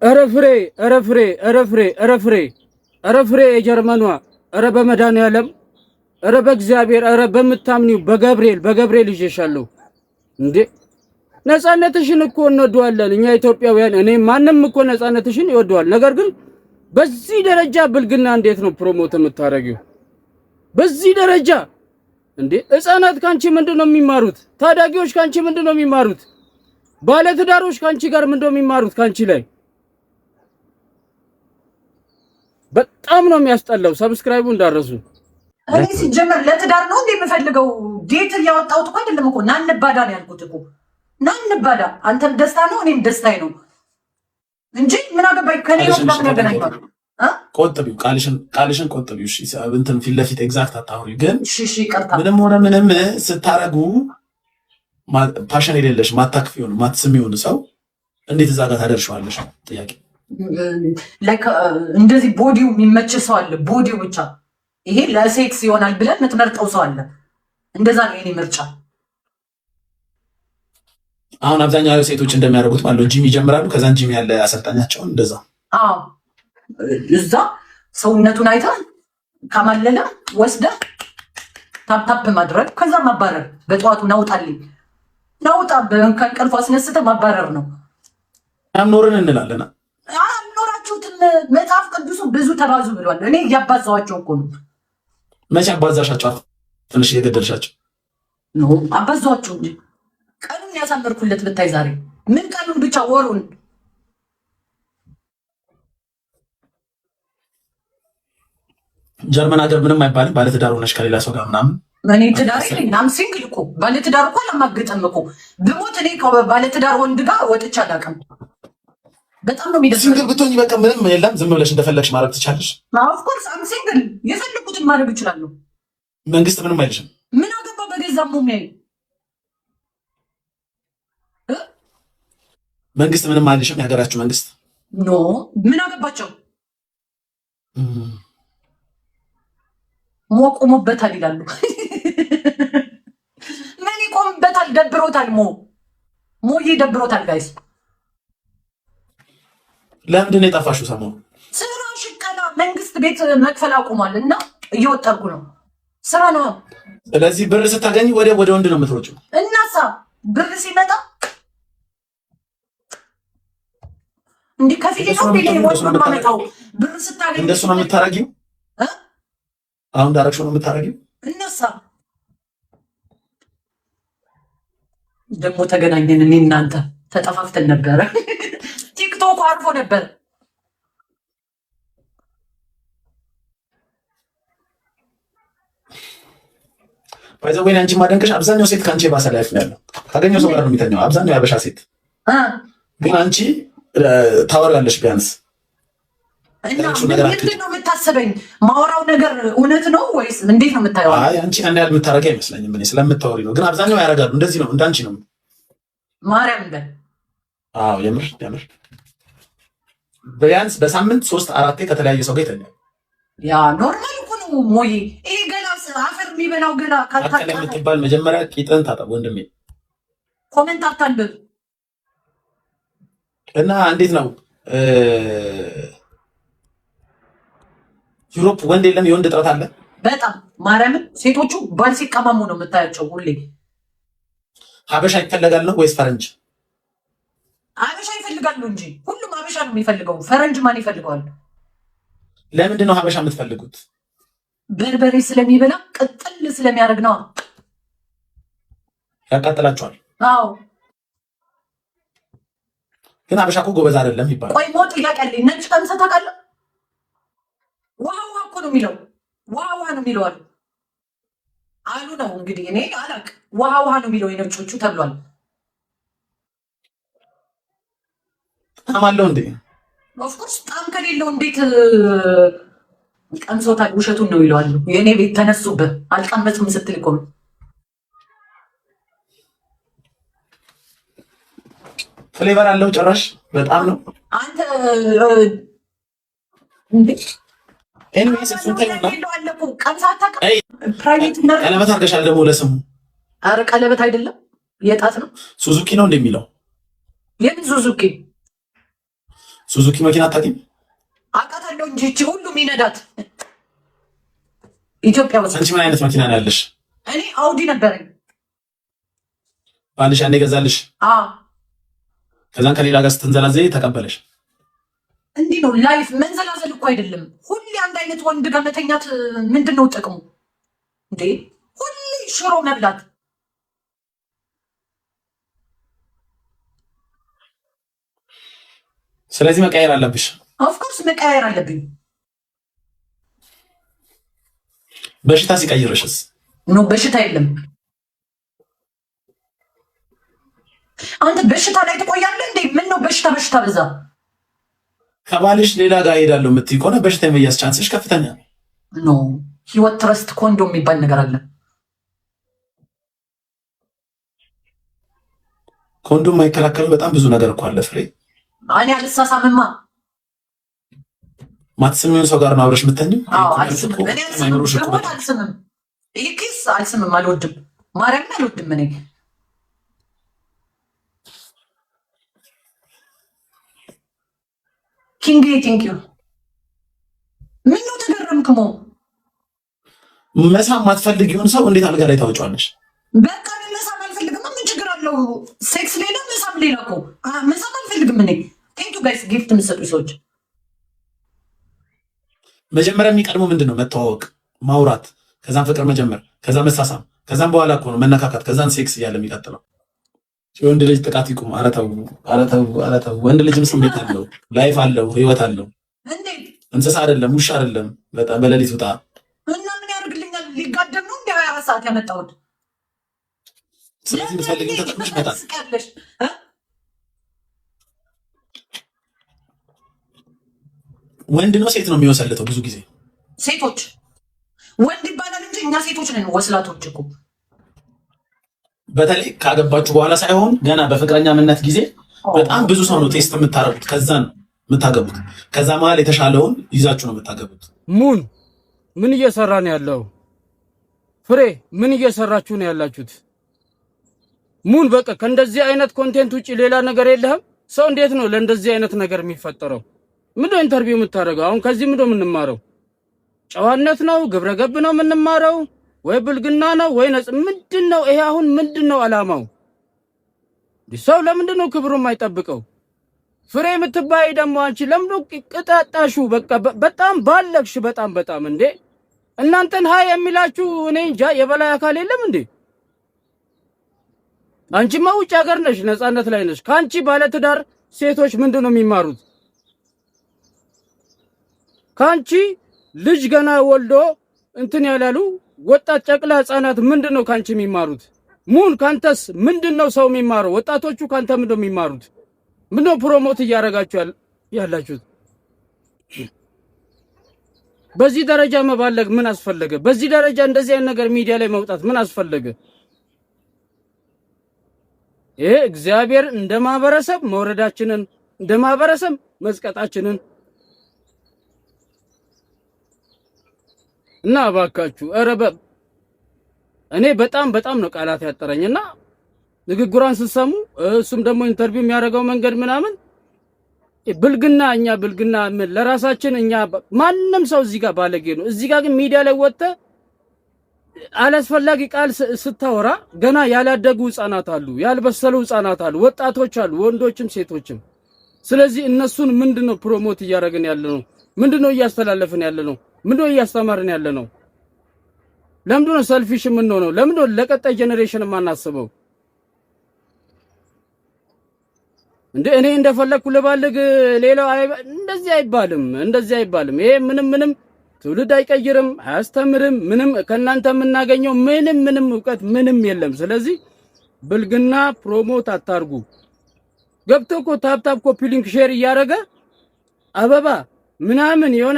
ኧረ ፍሬ የጀርመኗ ኧረ በመድኃኒዓለም ኧረ በእግዚአብሔር ኧረ በምታምኒው በገብርኤል ይዤሻለሁ እንዴ ነፃነትሽን እኮ እንወደዋለን እኛ ኢትዮጵያውያን እኔ ማንም እኮ ነፃነትሽን ይወደዋል ነገር ግን በዚህ ደረጃ ብልግና እንዴት ነው ፕሮሞት የምታረጊው በዚህ ደረጃ እንዴ ህፃናት ካንቺ ምንድነው የሚማሩት ታዳጊዎች ካንቺ ምንድነው የሚማሩት ባለትዳሮች ካንቺ ጋር ምንድነው የሚማሩት ካንቺ ላይ በጣም ነው የሚያስጠላው ሰብስክራይቡ እንዳረሱ እኔ ሲጀመር ለትዳር ነው እንዴ የምፈልገው ዴት ያወጣሁት እኮ አይደለም እኮ ናንባዳ ነው ያልኩት እኮ ናንባዳ አንተም ደስታ ነው እኔም ደስታዬ ነው እንጂ ምን አገባኝ ከኔ ነው ታገናኛው ቆጥቢው ቃልሽን ቆጥቢው እሺ እንትን ፊት ለፊት ኤግዛክት አታውሪ ግን እሺ ቀርታ ምንም ሆነ ምንም ስታረጉ ፓሽን የሌለሽ ማታክፊውን ማትስሚውን ሰው እንዴት እዛ ጋር ታደርሻለሽ ጥያቄ ላይክ እንደዚህ ቦዲው የሚመች ሰው አለ ቦዲው ብቻ ይሄ ለሴክስ ይሆናል ብለን የምትመርጠው ሰው አለ እንደዛ ነው የኔ ምርጫ አሁን አብዛኛው ሴቶች እንደሚያደርጉት ማለት ጂም ይጀምራሉ ከዛን ጂም ያለ አሰልጣኛቸው እንደዛ እዛ ሰውነቱን አይታ ካማለለ ወስደ ታፕ ማድረግ ከዛ ማባረር በጠዋቱ ናውጣልኝ ናውጣ በእንቅልፍ አስነስተ ማባረር ነው አምኖርን እንላለን አምኖራችሁትም መጽሐፍ ቅዱሱ ብዙ ተባዙ ብሏል እኔ ያባዛዋቸው እኮ ነው መቼ አባዛሻቸው ትንሽ እየገደልሻቸው ነው አባዛዋቸው እንጂ ቀኑን ያሳመርኩለት ብታይ ዛሬ ምን ቀኑን ብቻ ወሩን ጀርመን ሀገር ምንም አይባልም ባለትዳር ሆነሽ ከሌላ ሰው ጋር ምናምን እኔ ትዳር የለኝም ሲንግል እኮ ባለትዳር እኮ ለማገጠም እኮ ብሞት እኔ ባለትዳር ወንድ ጋር ወጥቼ አላውቅም በጣም ነው የሚደስ ሲንግል ብትሆኚ በቃ ምንም የለም ዝም ብለሽ እንደፈለግሽ ማድረግ ትቻለሽ ኦፍ ኮርስ አም ሲንግል የፈለኩትን ማድረግ ይችላል መንግስት ምንም አይልሽም ምን አገባ በገዛሙ የሚያይ መንግስት ምንም አይልሽም የሀገራችሁ መንግስት ኖ ምን አገባቸው ሞቆሞበታል ይላሉ ምን ይቆምበታል ደብሮታል ሞዬ ደብሮታል ጋይስ ለምንድን ነው የጠፋሽው ሰሞኑን ስራ ሽቀላ መንግስት ቤት መክፈል አቁሟል እና እየወጠርኩ ነው ስራ ነው ስለዚህ ብር ስታገኝ ወደ ወንድ ነው የምትሮጪው እናሳ ብር ሲመጣ እንዲህ ከፊት ነው ማመጣው ብር ስታገኝ እንደሱ ነው የምታረጊው አሁን ዳይሬክሽኑ ነው የምታረጊው እነሳ ደግሞ ተገናኘን እኔ እናንተ ተጠፋፍተን ነበረ ቲክቶክ አርፎ ነበር ባይዘው ወይ አንቺ ማደንቀሽ አብዛኛው ሴት ካንቺ ባሰ ላይፍ ነው ያለው ካገኘው ሰው ጋር ነው የሚተኛው አብዛኛው ያበሻ ሴት ግን አንቺ ታወራለሽ ቢያንስ እና ምንድን ነው የምታስበኝ ማወራው ነገር እውነት ነው ወይስ እንዴት ነው የምታየው አይ አንቺ አንድ ያህል የምታረጊ አይመስለኝም እኔ ስለምታወሪ ነው ግን አብዛኛው ያረጋሉ እንደዚህ ነው እንዳንቺ ነው ማርያም እንደ የምር ቢያንስ በሳምንት 3-4 ከተለያየ ሰው ጋር ይተኛል ያ ኖርማል እኮ ነው ሞዬ ይሄ ገላ አፈር የሚበላው ገላ ካልታጠበ የምትባል መጀመሪያ ቂጥን ታጠብ ወንድሜ ኮሜንት አታንብብ እና እንዴት ነው ዩሮፕ ወንድ የለም የወንድ እጥረት አለ በጣም ማርያምን ሴቶቹ ባል ሲቀማሙ ነው የምታያቸው ሁሌ ሀበሻ ይፈልጋል ነው ወይስ ፈረንጅ ሀበሻ ይፈልጋሉ እንጂ ሁሉም ሀበሻ ነው የሚፈልገው ፈረንጅ ማን ይፈልገዋል ለምንድን ነው ሀበሻ የምትፈልጉት በርበሬ ስለሚበላ ቅጥል ስለሚያደርግ ነው ያቃጥላቸዋል አዎ ግን ሀበሻ እኮ ጎበዝ አይደለም ይባላል ቆይ ሞት ይላቀልኝ ነጭ ቀምሰህ ታውቃለህ ዋው እኮ ነው የሚለው ዋው ነው የሚለው አሉ ነው እንግዲህ እኔ አላውቅም ዋው ነው የሚለው የነጮቹ ተብሏል ጣም አለው እንዴ ኦፍ ኮርስ ጣም ከሌለው እንዴት ቀምሶታል ውሸቱን ነው ይለዋል የእኔ ቤት ተነሱበት አልቀመጥም ስትል እኮ ነው ፍሌቨር አለው ጭራሽ በጣም ነው አንተ እንዴ ኤኒዌይስ እሱን ተይውና ቀለበት አድርገሻል ደግሞ ለስሙ ኧረ ቀለበት አይደለም የጣት ነው ሱዙኪ ነው እንደሚለው የምን ሱዙኪ ሱዙኪ መኪና አታውቂም? አውቃታለሁ እንጂ እቺ ሁሉም ይነዳት ኢትዮጵያ ውስጥ። አንቺ ምን አይነት መኪና ነው ያለሽ? እኔ አውዲ ነበረኝ። ባልሽ አንዴ ገዛልሽ? አዎ። ከዛን ከሌላ ጋር ስትንዘላዘይ ተቀበለሽ? እንዲህ ነው ላይፍ። መንዘላዘል እኮ አይደለም። ሁሌ አንድ አይነት ወንድ ጋር መተኛት ምንድን ነው ጥቅሙ እንዴ? ሁሌ ሽሮ መብላት። ስለዚህ መቀየር አለብሽ። ኦፍኮርስ መቀየር አለብኝ። በሽታ ሲቀይርሽስ? ኖ በሽታ የለም። አንተ በሽታ ላይ ትቆያለህ እንዴ? ምን ነው በሽታ በዛ። ከባልሽ ሌላ ጋር ሄዳለሁ የምትይ ከሆነ በሽታ የመያዝ ቻንስሽ ከፍተኛ ነው። ኖ ህይወት ትረስት ኮንዶም የሚባል ነገር አለ። ኮንዶም የማይከላከለው በጣም ብዙ ነገር እኮ አለ ፍሬ። እኔ አልሳሳምማ። ማትስሚውን ሰው ጋር ነው አብረሽ የምተኝው? አልስምም። ይሄ ኪስ አልስምም። አልወድም። ማርያምን አልወድም። እኔ ኪንግ ቴንክ ዩ። ምን ነው ተገረምክሞ? መሳም ማትፈልጊውን ሰው እንዴት አልጋ ላይ ታወጫለሽ? በቃ መሳም አልፈልግም። ምን ችግር አለው? ሴክስ ሌላ መሳም ሌላ እኮ። መሳም አልፈልግም እኔ። ቴንክ ዩ ጋይስ። ጊፍት የምትሰጡ ሰዎች መጀመሪያ የሚቀድመው ምንድን ነው? መተዋወቅ፣ ማውራት፣ ከዛም ፍቅር መጀመር፣ ከዛ መሳሳም፣ ከዛም በኋላ እኮ ነው መነካካት፣ ከዛም ሴክስ እያለ የሚቀጥለው። ወንድ ልጅ ጥቃት ይቁም። ኧረ ተው። ወንድ ልጅም ስሜት አለው፣ ላይፍ አለው፣ ህይወት አለው። እንስሳ አይደለም፣ ውሻ አይደለም። በጣም በሌሊት ውጣ እና ምን ያደርግልኛል? ሊጋደም ነው እንደ 24 ሰዓት ያመጣሁት። ስለዚህ ምፈልግ ተጠቅመሽ መጣ። ወንድ ነው ሴት ነው የሚወሰልተው? ብዙ ጊዜ ሴቶች። ወንድ ይባላል እንጂ እኛ ሴቶች ነን ወስላቶች እኮ። በተለይ ካገባችሁ በኋላ ሳይሆን ገና በፍቅረኛ ምነት ጊዜ በጣም ብዙ ሰው ነው ቴስት የምታረጉት። ከዛ ነው የምታገቡት። ከዛ መሀል የተሻለውን ይዛችሁ ነው የምታገቡት። ሙን ምን እየሰራ ነው ያለው? ፍሬ ምን እየሰራችሁ ነው ያላችሁት? ሙን በቃ ከእንደዚህ አይነት ኮንቴንት ውጪ ሌላ ነገር የለህም? ሰው እንዴት ነው ለእንደዚህ አይነት ነገር የሚፈጠረው? ምንድነው ኢንተርቪው የምታደርገው? አሁን ከዚህ ምንድነው የምንማረው? ጨዋነት ነው? ግብረ ገብ ነው የምንማረው? ወይ ብልግና ነው ወይ ነጽ? ምንድነው ይሄ? አሁን ምንድነው አላማው? ሰው ለምንድነው ክብሩን የማይጠብቀው? ፍሬ የምትባይ ደግሞ አንቺ ለምንድነው ቅጣጣሹ? በቃ በጣም ባለክሽ። በጣም እንዴ! እናንተን ሃይ የሚላችሁ እኔ እንጃ የበላይ አካል የለም እንዴ? አንቺማ ውጭ ሀገር ነሽ፣ ነፃነት ላይ ነሽ። ካንቺ ባለትዳር ሴቶች ምንድነው የሚማሩት? ካንቺ ልጅ ገና ወልዶ እንትን ያላሉ ወጣት ጨቅላ ህፃናት ምንድነው ካንቺ የሚማሩት? ሙን ካንተስ ምንድነው ሰው የሚማረው? ወጣቶቹ ካንተ ምንድነው የሚማሩት? ምንድነው ፕሮሞት እያደረጋችሁ ያላችሁት? በዚህ ደረጃ መባለግ ምን አስፈለገ? በዚህ ደረጃ እንደዚህ አይነት ነገር ሚዲያ ላይ መውጣት ምን አስፈለገ? ይሄ እግዚአብሔር እንደ ማህበረሰብ መውረዳችንን እንደ ማህበረሰብ መዝቀጣችንን እና እባካችሁ ኧረ እኔ በጣም ነው ቃላት ያጠረኝና ንግግሯን ስትሰሙ እሱም ደግሞ ኢንተርቪው የሚያደርገው መንገድ ምናምን ብልግና እኛ ብልግና ምን ለራሳችን እኛ ማንም ሰው እዚህ ጋር ባለጌ ነው። እዚህ ጋር ግን ሚዲያ ላይ ወጥተ አላስፈላጊ ቃል ስታወራ ገና ያላደጉ ህፃናት አሉ፣ ያልበሰሉ ህፃናት አሉ፣ ወጣቶች አሉ፣ ወንዶችም ሴቶችም። ስለዚህ እነሱን ምንድነው ፕሮሞት እያደረግን ያለነው? ምንድነው እያስተላለፍን ያለነው? ምንድነው እያስተማርን ያለነው? ለምንድነው ሰልፊሽ የምንሆነው? ለምንድነው ለቀጣይ ጀነሬሽን የማናስበው? እንዴ እኔ እንደፈለኩ ልባልግ ሌላው እንደዚህ አይባልም። ይሄ ምንም ትውልድ አይቀይርም፣ አያስተምርም። ምንም ከናንተ የምናገኘው ምንም ዕውቀት ምንም የለም። ስለዚህ ብልግና ፕሮሞት አታርጉ። ገብቶ እኮ ታፕ ኮፒ ሊንክ ሼር እያደረገ አበባ ምናምን የሆነ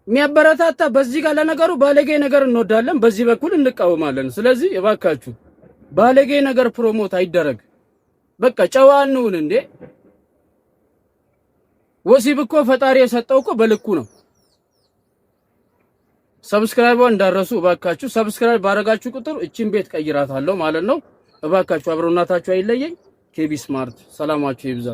የሚያበረታታ በዚህ ጋር ለነገሩ ባለጌ ነገር እንወዳለን፣ በዚህ በኩል እንቃወማለን። ስለዚህ እባካችሁ ባለጌ ነገር ፕሮሞት አይደረግ። በቃ ጨዋ እንሁን እንዴ። ወሲብ እኮ ፈጣሪ የሰጠው እኮ በልኩ ነው። ሰብስክራይብ እንዳረሱ እባካችሁ። ሰብስክራይብ ባረጋችሁ ቁጥር እቺን ቤት ቀይራታለሁ ማለት ነው። እባካችሁ አብሮናታችሁ አይለየኝ። ኬቢ ስማርት ሰላማችሁ ይብዛ።